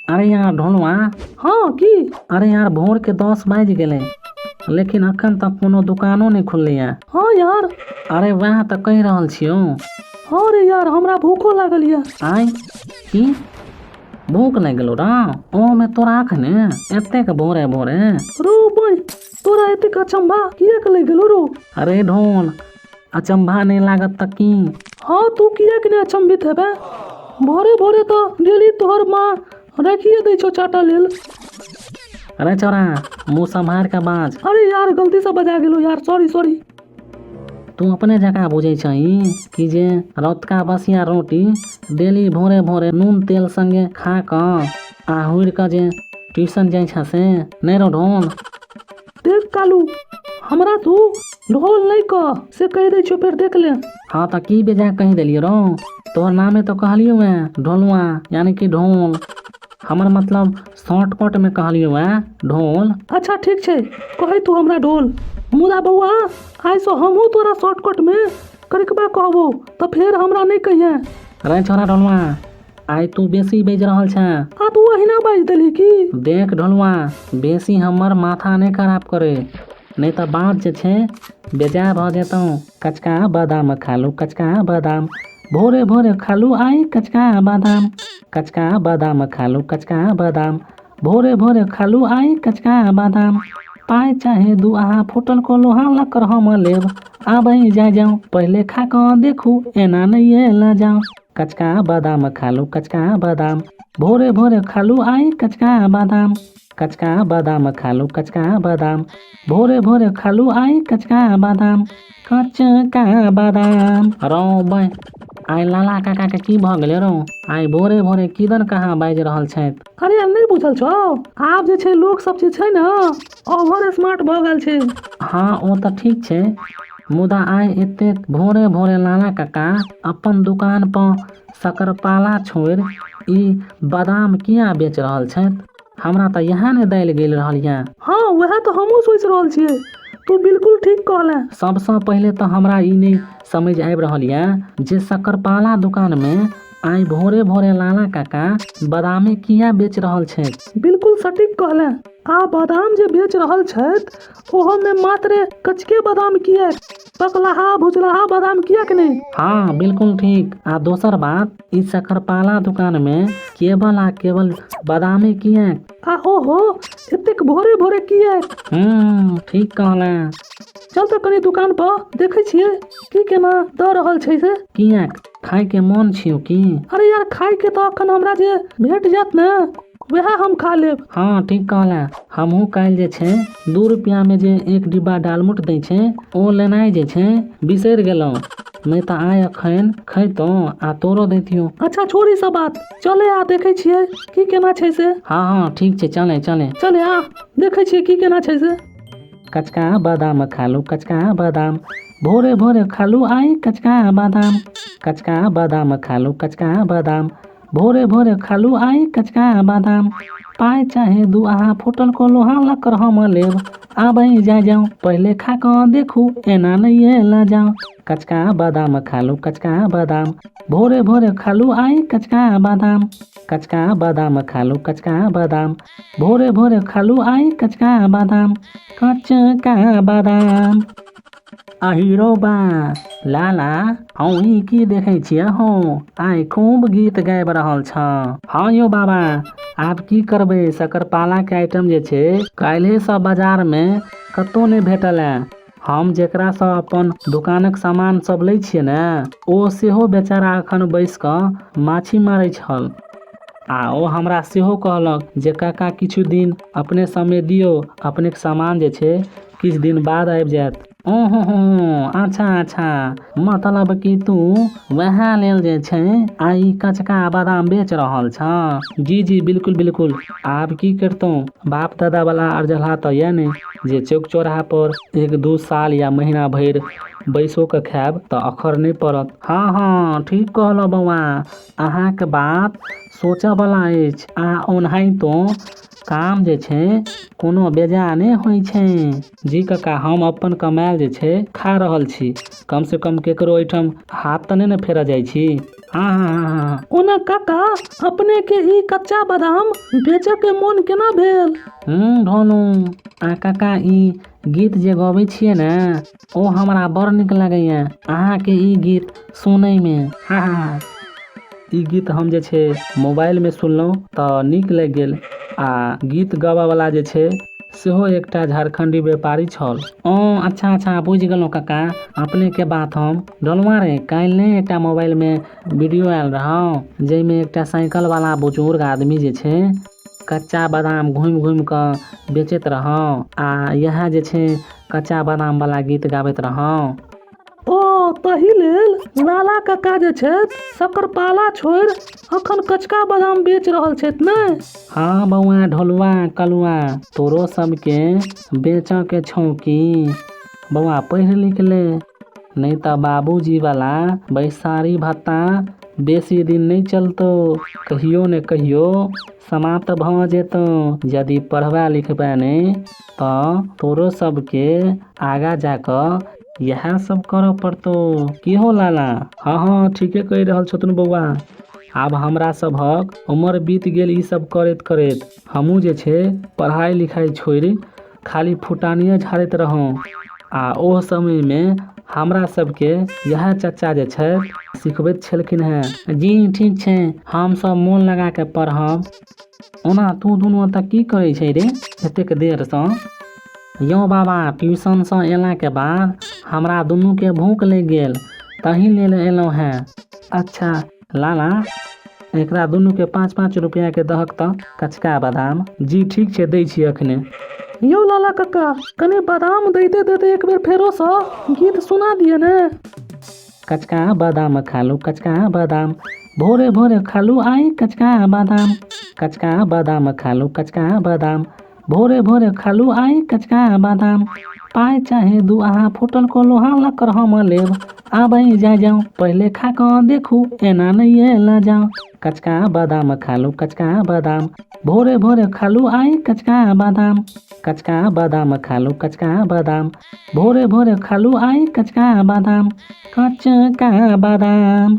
अरे यार ढोलवा। हाँ की? अरे यार भोर के 10 बाजि गेलै लेकिन अखन तक कोनो दुकानो नहीं खुललै। हाँ यार। अरे वह तो कह रहल छियौ। हाँ रे यार हमरा भूखो लागल या। आय की भूख लग गेलो रा? ओ में तोरा अखने एतेक भोरे भोरे? रो बई तोरा एतेक अचंभा किया के लग गेलो रो? अरे ढोल अचंभा नहीं लागत त की? हाँ तू किया के नहीं अचंभित हेबे? भोरे भोरे तो डेली तोहर माँ रखिए दै छौ चाटा लेल। अरे चौरा मुँह संभार के बाज। अरे यार गलती से बजा गेलो यार, सॉरी सॉरी। तू अपने जगह बुझे छही कि जे रौतका बसिया रोटी डेली भोरे भोरे नून तेल संगे खा क आ हुड़ के जे ट्यूशन जाइ छ से नहीं रो ढोल? देख कालू हमरा तू ढोल नहीं कह से कह दे छो, फिर देख ले। हाँ तो की बेजा कही दिलियो रो? तोहर नामे तो कहलियो है ढोलवा यानी कि ढोल। हमर मतलब शॉर्टकट में कहलियो है ढोल। अच्छा ठीक छे कहे तू हमरा ढोल, मुदा बउआ आइ सो हमहू तोरा शॉर्टकट में करकबा कहबो तो फिर हमरा नहीं कहिए। अरे छोरा ढोलवा आइ तू बेसी बेज रहल छ। आ तू अहिना बाज देली की? देख ढोलवा बेसी हमर माथा नहीं खराब करे नहीं तो बात जे छे बेजा भ जेतौ। कचका बादाम खालू कचका बादाम भोरे भोरे खालू आई कचका बादाम। कचका बादाम खालू कचका बादाम भोरे भोरे खालू आई कचका बादाम। पाए चाहे दू आहा फुटल को लोहा लकर हम लेब। आबई जा जाऊं पहले खा क देखू एना नहीं ला जाऊं। कचका बादाम खालू कचका बादाम भोरे भोरे खालू आई कचका बादाम। कचका बादाम खालू कचका बादाम भोरे भोरे खालू आई कचका बादाम। कचका बादाम रो बई आइ लाला काका के की भ गेलै रो? आइ भोरे भोरे किदन कहाँ बाजि रहल छथि? अरे यार नहीं बुझल छौ? आब जे छे लोग सब जे छे ना ओवर स्मार्ट भ गेल छे। हाँ ओ तो ठीक छे मुदा आइ एतेक भोरे भोरे लाला काका अपन दुकान पर शकरपाला छोड़ ई बादाम किया बेच रहल छथि? हमरा तो यहाँ ने दाल गेल रहल या। हाँ वह तो हमहू सोच रहल छिए, तू बिल्कुल ठीक कहले। सबसे पहले तो हमरा ई नहीं समझ आबि रहल या जे शकरपाला दुकान में आई भोरे भोरे लाला काका बादामे किया बेच रहल छथि? बिल्कुल सटीक कहले। आ बादाम जे बेच रहल छथि ओहो में मात्र कचके बादाम किया, पकलाहा भुजलाहा बादाम किया के नहीं? हाँ बिल्कुल ठीक। आ दोसर बात ई शकरपाला दुकान में केवल आ केवल बादामे किया। आ ओहो एतेक भोरे भोरे किया? ठीक कहले। चल तो कनी दुकान पर देखे छिए की केना द रहल छै से। किया खाए के मन छियो की? अरे यार खाए के तो अखन हमरा जे भेट जात ना वह हम खा लेब। हाँ ठीक कहले। हमहू काल जे छे 2 रुपया में जे एक डिब्बा डालमुट दै छे ओ लेनाइ जे छे बिसर गेलौ। मैं तो आय अखन खैतो आ तोरो देतियो। अच्छा छोड़ी सब बात, चले आ देखे छिए की केना छै से। हाँ ठीक छे चले चले। चले आ देखे छिए की केना छै से। कचका बादाम खालू कचका बादाम भोरे भोरे खालू आई कचका बादाम। कचका बादाम खालू कचका बादाम भोरे भोरे खालू आई कचका बादाम। पाए चाहे दू आहा फुटल को लोहा लकर हम लेब। आबई जा जाऊं पहले खा क देखू एना नहीं ला जाऊं। कचका बादाम खालू कचका बादाम भोरे भोरे खालू आई कचका बादाम। कचका बादाम खालू कचका बादाम भोरे भोरे खालू आई कचका बादाम। कचका बादाम अहिरो बा लाला हई की देखे छिए हो? आइ खूब गीत गाबि रहल छ। हाँ यो बाबा आब की करबे शकरपाला के आइटम जे छे काल्हे से बाजार में कतो नहीं भेटल है। हम जेकरा से अपन दुकानक सामान सब लै छिए ने ओ सेहो बेचारा अखन बैस क माछी मारै छल। आ ओ हमरा सेहो कहलक जे काका किछु दिन अपने समय दियो, अपने के सामान जे छे किछ दिन बाद आबि जायत। ओहो अच्छा मतलब कि तू वह लेल जे छे आई कचका बादाम बेच रहल छ? जी बिल्कुल बिल्कुल। आब की करतौ बाप दादा वाला अर्जला तो ये नहीं जे चौक चौराहा पर 1-2 साल या महीना भर बैसो के खायब तो अखर नहीं पड़त। हाँ ठीक कहलो बउआ अहाँ के बात सोचा वाला अछि। आ ओनाही तो काम जे छे कोनो बेजा नहीं होई छे। जी काका हम अपन कमायल जे छे खा रहल छी, कम से कम केकरो ओइठम हाथ तो नहीं न फेरा जाइ छी। हाँ हाँ हाँ हाँ। ओना काका अपने के ई कच्चा बादाम बेचे के मोन केना भेल? ढोनू आ काका ई गीत जे गबै छियै ने ओ हमरा बड़ नीक लगैया। अहाँके ई गीत सुनैमे हाँ हाँ। ई गीत हम जे छै मोबाइलमे सुनलहुँ तऽ नीक लागि गेल। आ गीत गाबयवला जे छै सेहो एकटा झारखंडी व्यापारी छल। अच्छा अच्छा बुझि गेलहुँ काका अपनेके बात हम। डोलमा रे काल्हि ने एकटा मोबाइलमे वीडियो आयल रहौ जाहिमे एकटा साइकिलवला बुजुर्ग आदमी जे छै कच्चा बादाम घुमि घुमि कऽ बेचैत रहौ आ इएह जे छै कच्चा बादामवला गीत गाबैत रहौ। ओ तही लेल लाला काका जे छथि शक्करपाला छोड़ि अखन कचका बादाम बेच रहल छथि ने? हाँ बौआ ढोलुआ कलुआ तोरो सबके बेचऽ के छौ की? बौआ पढ़ि लिख ले नहीं तऽ बाबूजी वाला बैसारी भत्ता बेसी दिन नहीं चलतो, कहियो ने कहियो समाप्त भऽ जेतौ। यदि पढ़बा लिखबा नहीं तऽ तोरो सबके आगा जाकऽ यह सब करऽ पड़तौ। की हो लाला? हाँ हाँ ठीके कहि रहल छथुन बौआ। आब हमरा सभक उम्र बीत गेल ई सब करैत करैत। हमहूँ जे छै पढ़ाई लिखाई छोड़ि खाली फुटानिये झाड़ैत रहौं। आ ओह समयमे हमरा सबके यह चचा जे छै सिखबैत छलखिन हेँ। जी ठीक छै हम सब मोन लगा के पढ़ब। ओना तू दुनू ओतऽ की करै छै रे एतेक देरसँ? यौ बाबा ट्यूशनसँ एलाके बाद हमरा दुनूके भूख लागि गेल तही लेल एलहुँ हेँ। अच्छा लाला एकरा दुनूके 5-5 रुपैयाके दहक तऽ कचका बादाम। जी ठीक छै दै छी अखने। यौ लाला काका कनी बादाम दैते दैते एक बेर फेरोसँ गीत सुना दिए ने। कचका बादाम खालू कचका बादाम भोरे भोरे खालू आई कचका बादाम। कचका बादाम खालू कचका बादाम भोरे भोरे खालू आई कचका बादाम। पाइ चाहे दू अहाँ फूटल को लोहा लकर हम लेब। आबई जा जाओ पहले खा कऽ देखू एना नहीं ला जाओ। कचका बादाम खालू कचका बादाम भोरे भोरे खालू आई कचका बादाम। कचका बादाम खालू कचका बादाम भोरे भोरे खालू आई कचका बादाम। कचका बादाम।